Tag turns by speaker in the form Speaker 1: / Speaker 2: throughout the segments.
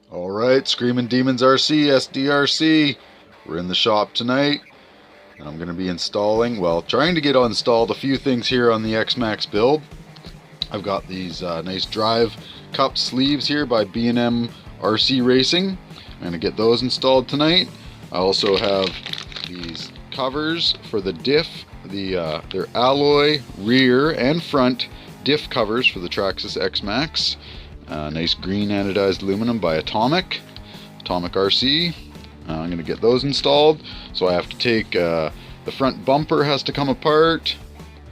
Speaker 1: Alright, Screaming Demons RC, SDRC. We're in the shop tonight, and I'm going to be installing, trying to get installed a few things here on the Xmaxx build. I've got these nice drive cup sleeves here by B&M RC RACING. I'm going to get those installed tonight. I also have these covers for the Diff, they're alloy rear and front Diff covers for the Traxxas Xmaxx. Nice green anodized aluminum by Atomik.rc. I'm going to get those installed. So I have to take the front bumper has to come apart.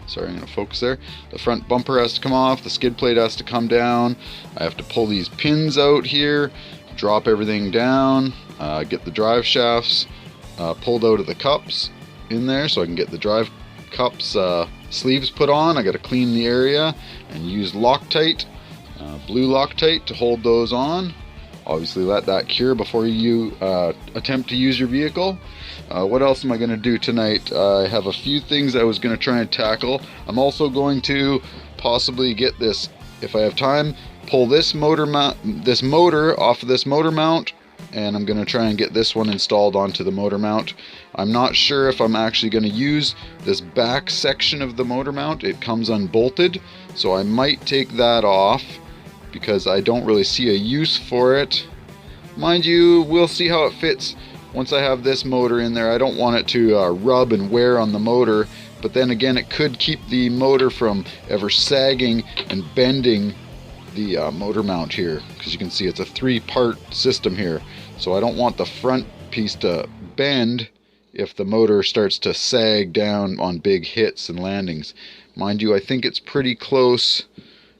Speaker 1: Sorry, I'm going to focus there. The front bumper has to come off. The skid plate has to come down. I have to pull these pins out here, drop everything down, get the drive shafts pulled out of the cups in there so I can get the drive cups sleeves put on. I got to clean the area and use Loctite. Blue Loctite to hold those on. Obviously let that cure before you attempt to use your vehicle. What else am I going to do tonight? I have a few things I was going to try and tackle. I'm also going to possibly get this, if I have time, pull this motor off of this motor mount, and I'm going to try and get this one installed onto the motor mount. I'm not sure if I'm actually going to use this back section of the motor mount. It comes unbolted, so I might take that off because I don't really see a use for it. Mind you, we'll see how it fits once I have this motor in there. I don't want it to rub and wear on the motor, but then again it could keep the motor from ever sagging and bending the motor mount here, because you can see it's a 3-part system here, so I don't want the front piece to bend if the motor starts to sag down on big hits and landings. Mind you, I think it's pretty close.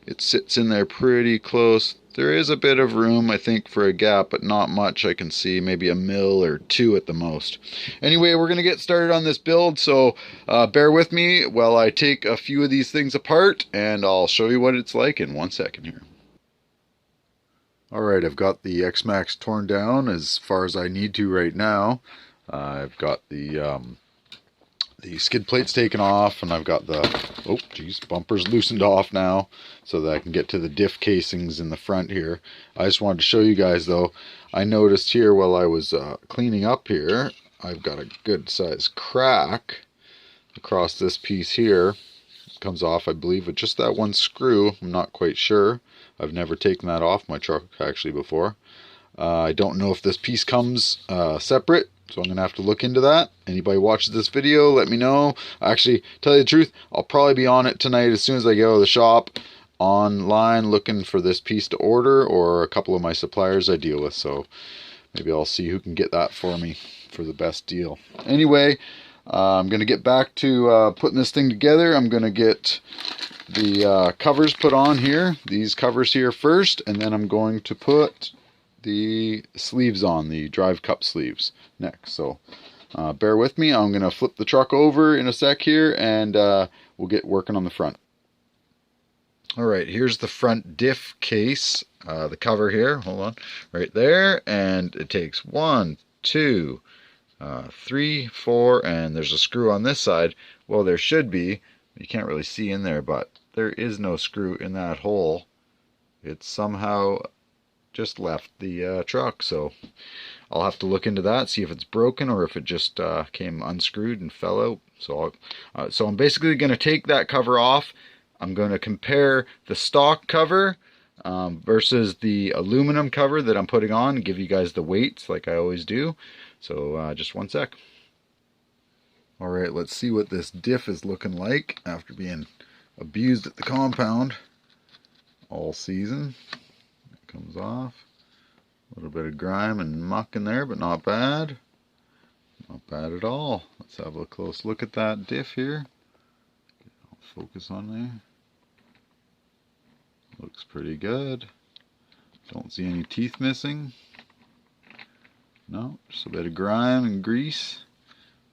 Speaker 1: It sits in there pretty close. There is a bit of room, I think, for a gap, but not much. I can see maybe 1 mil or 2 at the most. Anyway, we're going to get started on this build, so bear with me while I take a few of these things apart, and I'll show you what it's like in 1 second here. Alright, I've got the Xmaxx torn down as far as I need to right now. I've got the skid plates taken off, and I've got the bumpers loosened off now so that I can get to the diff casings in the front here. I just wanted to show you guys though, I noticed here while I was cleaning up here, I've got a good size crack across this piece here. It comes off, I believe, with just that one screw. I'm not quite sure. I've never taken that off my truck actually before. I don't know if this piece comes separate, so I'm going to have to look into that. Anybody watches this video, let me know. Actually, tell you the truth, I'll probably be on it tonight as soon as I get out of the shop, online looking for this piece to order, or a couple of my suppliers I deal with. So maybe I'll see who can get that for me for the best deal. Anyway, I'm going to get back to putting this thing together. I'm going to get the covers put on here. These covers here first, and then I'm going to put the sleeves on, the drive cup sleeves next. So bear with me. I'm going to flip the truck over in a sec here, and we'll get working on the front. Alright, here's the front diff case, the cover here, hold on, right there, and it takes 1, 2, 3, 4, and there's a screw on this side. Well, there should be. You can't really see in there, but there is no screw in that hole. It's somehow just left the truck, so I'll have to look into that, see if it's broken or if it just came unscrewed and fell out. So I'm basically going to take that cover off. I'm going to compare the stock cover versus the aluminum cover that I'm putting on and give you guys the weights like I always do. So just 1 sec. Alright, let's see what this diff is looking like after being abused at the compound all season. Comes off. A little bit of grime and muck in there, but not bad. Not bad at all. Let's have a close look at that diff here. I'll focus on there. Looks pretty good. Don't see any teeth missing. No, just a bit of grime and grease.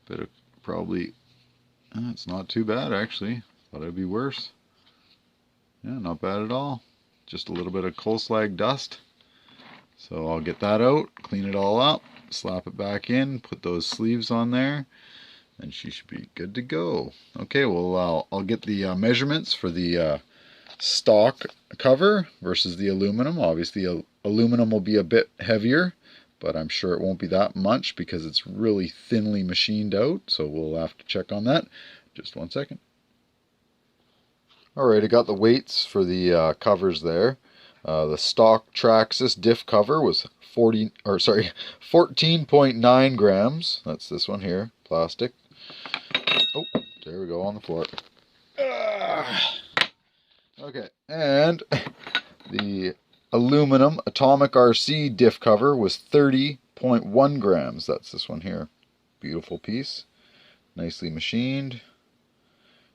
Speaker 1: Bit of probably, it's not too bad actually. Thought it'd be worse. Yeah, not bad at all. Just a little bit of coal slag dust. So I'll get that out, clean it all up, slap it back in, put those sleeves on there, and she should be good to go. Okay, well I'll get the measurements for the stock cover versus the aluminum. Obviously, aluminum will be a bit heavier, but I'm sure it won't be that much because it's really thinly machined out, so we'll have to check on that. Just one second. Alright, I got the weights for the covers there. The stock Traxxas diff cover was 14.9 grams. That's this one here, plastic. Oh, there we go on the floor. Okay, and the aluminum Atomik.rc diff cover was 30.1 grams. That's this one here. Beautiful piece, nicely machined.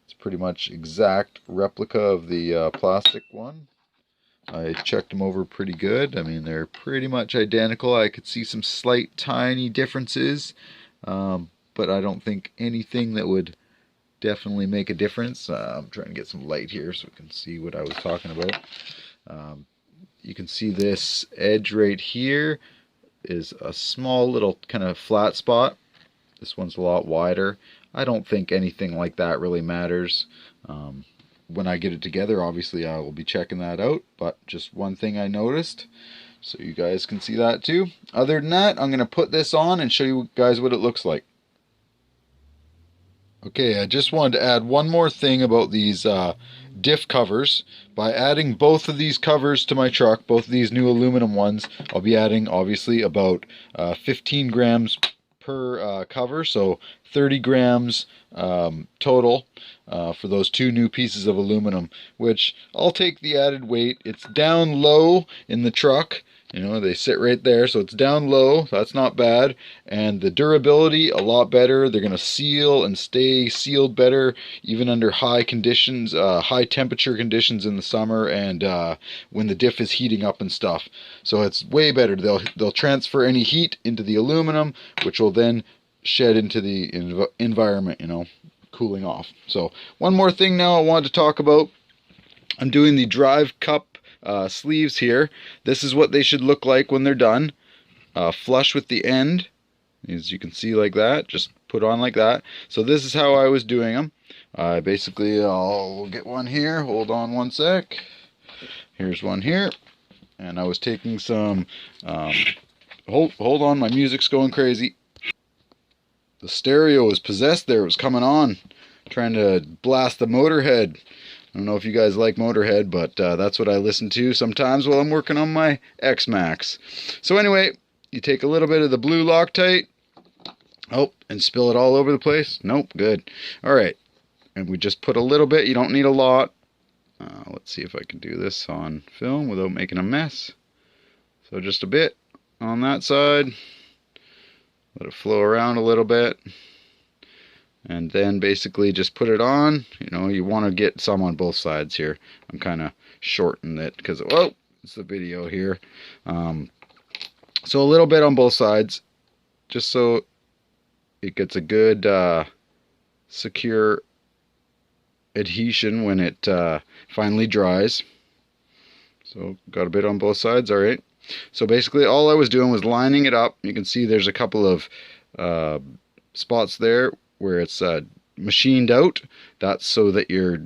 Speaker 1: It's pretty much exact replica of the plastic one. I checked them over pretty good. I mean, they're pretty much identical. I could see some slight tiny differences, but I don't think anything that would definitely make a difference. I'm trying to get some light here so we can see what I was talking about. You can see this edge right here is a small little kind of flat spot. This one's a lot wider. I don't think anything like that really matters. When I get it together, obviously I will be checking that out, but just one thing I noticed, so you guys can see that too. Other than that, I'm going to put this on and show you guys what it looks like. Okay, I just wanted to add one more thing about these diff covers. By adding both of these covers to my truck, both of these new aluminum ones, I'll be adding obviously about 15 grams per cover, so 30 grams total for those two new pieces of aluminum, which I'll take the added weight. It's down low in the truck, you know, they sit right there, so it's down low, that's not bad, and the durability a lot better. They're going to seal and stay sealed better even under high conditions, high temperature conditions in the summer, and when the diff is heating up and stuff. So it's way better. They'll transfer any heat into the aluminum, which will then shed into the environment, you know, cooling off. So one more thing now I wanted to talk about. I'm doing the drive cup sleeves here. This is what they should look like when they're done, flush with the end, as you can see, like that, just put on like that. So this is how I was doing them. Basically, I'll get one here, hold on one sec. Here's one here, and I was taking some hold on, my music's going crazy. The stereo was possessed there. It was coming on, trying to blast the Motorhead. I don't know if you guys like Motorhead, but that's what I listen to sometimes while I'm working on my Xmaxx. So anyway, you take a little bit of the blue Loctite. Oh, and spill it all over the place? Nope, good. Alright, and we just put a little bit. You don't need a lot. Let's see if I can do this on film without making a mess. So just a bit on that side. Let it flow around a little bit. And then basically just put it on. You know, you want to get some on both sides here. I'm kind of shortening it because, oh, it's the video here. So a little bit on both sides, just so it gets a good secure adhesion when it finally dries. So got a bit on both sides, all right. So basically all I was doing was lining it up. You can see there's a couple of spots there where it's machined out. That's so that your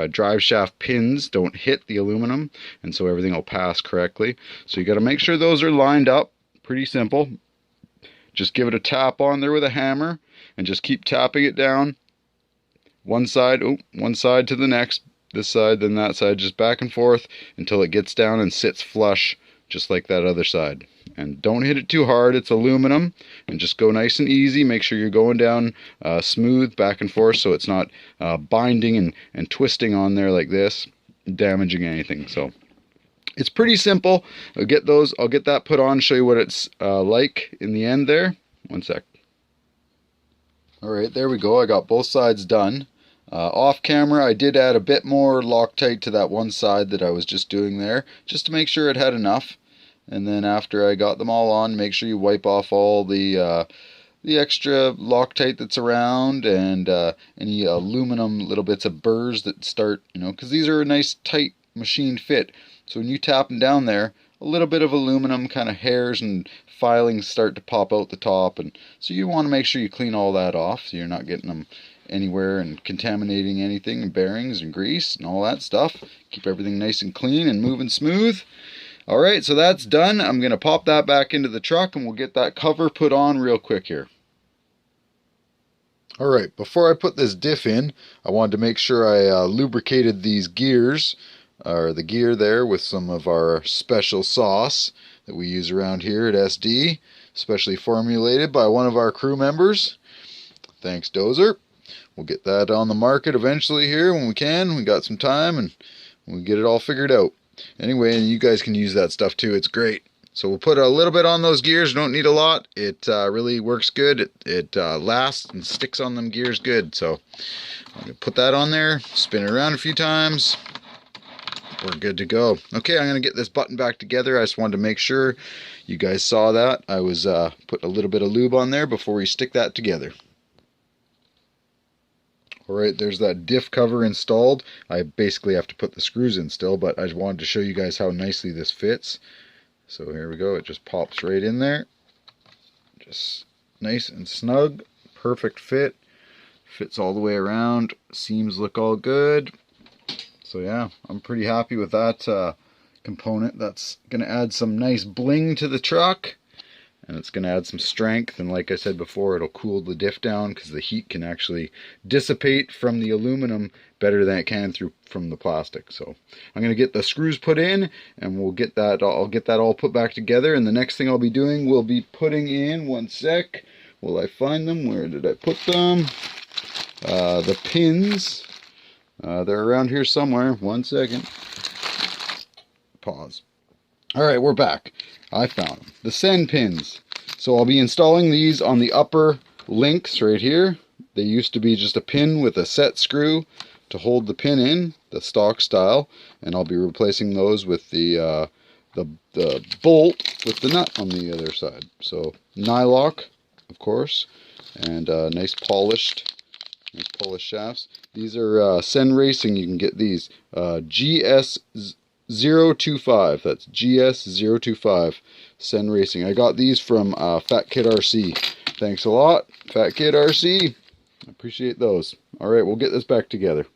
Speaker 1: drive shaft pins don't hit the aluminum, and so everything will pass correctly. So you got to make sure those are lined up. Pretty simple. Just give it a tap on there with a hammer and just keep tapping it down. One side to the next, this side, then that side, just back and forth until it gets down and sits flush, just like that other side. And don't hit it too hard, it's aluminum, and just go nice and easy. Make sure you're going down smooth back and forth so it's not binding and twisting on there like this, damaging anything. So it's pretty simple. I'll get that put on, show you what it's like in the end there. One sec. Alright, there we go. I got both sides done. Off camera, I did add a bit more Loctite to that one side that I was just doing there, just to make sure it had enough. And then after I got them all on, make sure you wipe off all the extra Loctite that's around and any aluminum little bits of burrs that start, you know, because these are a nice tight machine fit. So when you tap them down there, a little bit of aluminum kind of hairs and filings start to pop out the top, and so you want to make sure you clean all that off so you're not getting them anywhere and contaminating anything, and bearings and grease and all that stuff. Keep everything nice and clean and moving smooth. Alright, so that's done. I'm going to pop that back into the truck and we'll get that cover put on real quick here. Alright, before I put this diff in, I wanted to make sure I lubricated these gears, or the gear there, with some of our special sauce that we use around here at SD, specially formulated by one of our crew members. Thanks, Dozer. We'll get that on the market eventually here when we can. We got some time and we'll get it all figured out. Anyway, and you guys can use that stuff too. It's great. So we'll put a little bit on those gears. Don't need a lot. It really works good. It lasts and sticks on them gears good. So I'm going to put that on there, spin it around a few times. We're good to go. Okay, I'm going to get this button back together. I just wanted to make sure you guys saw that. I was putting a little bit of lube on there before we stick that together. Alright, there's that diff cover installed. I basically have to put the screws in still, but I just wanted to show you guys how nicely this fits. So here we go, it just pops right in there. Just nice and snug, perfect fit. Fits all the way around, seams look all good. So yeah, I'm pretty happy with that component. That's going to add some nice bling to the truck. And it's going to add some strength, and like I said before, it'll cool the diff down because the heat can actually dissipate from the aluminum better than it can from the plastic. So I'm going to get the screws put in, and we'll get that. I'll get that all put back together. And the next thing I'll be doing will be putting in, one sec, will I find them? Where did I put them? The pins. They're around here somewhere. One second. Pause. Alright, we're back. I found them. The CEN pins. So I'll be installing these on the upper links right here. They used to be just a pin with a set screw to hold the pin in, the stock style, and I'll be replacing those with the bolt with the nut on the other side. So nylock, of course, and nice polished shafts. These are CEN Racing. You can get these GS025. That's GS025 CEN Racing. I got these from Kit.rc. Thanks a lot, Kit.rc. I appreciate those. Alright, we'll get this back together.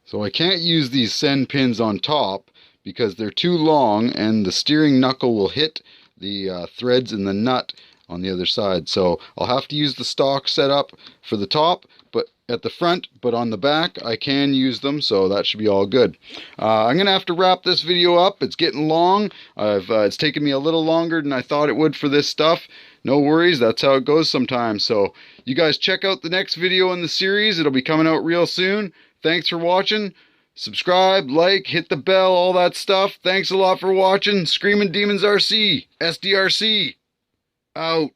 Speaker 1: So I can't use these CEN pins on top because they're too long and the steering knuckle will hit the threads in the nut on the other side. So I'll have to use the stock setup for the top, but at the front, but on the back I can use them, so that should be all good. I'm gonna have to wrap this video up. It's getting long. It's taken me a little longer than I thought it would for this stuff. No worries, that's how it goes sometimes. So you guys check out the next video in the series. It'll be coming out real soon. Thanks for watching. Subscribe, like, hit the bell, all that stuff. Thanks a lot for watching. Screaming Demons RC, SDRC, out.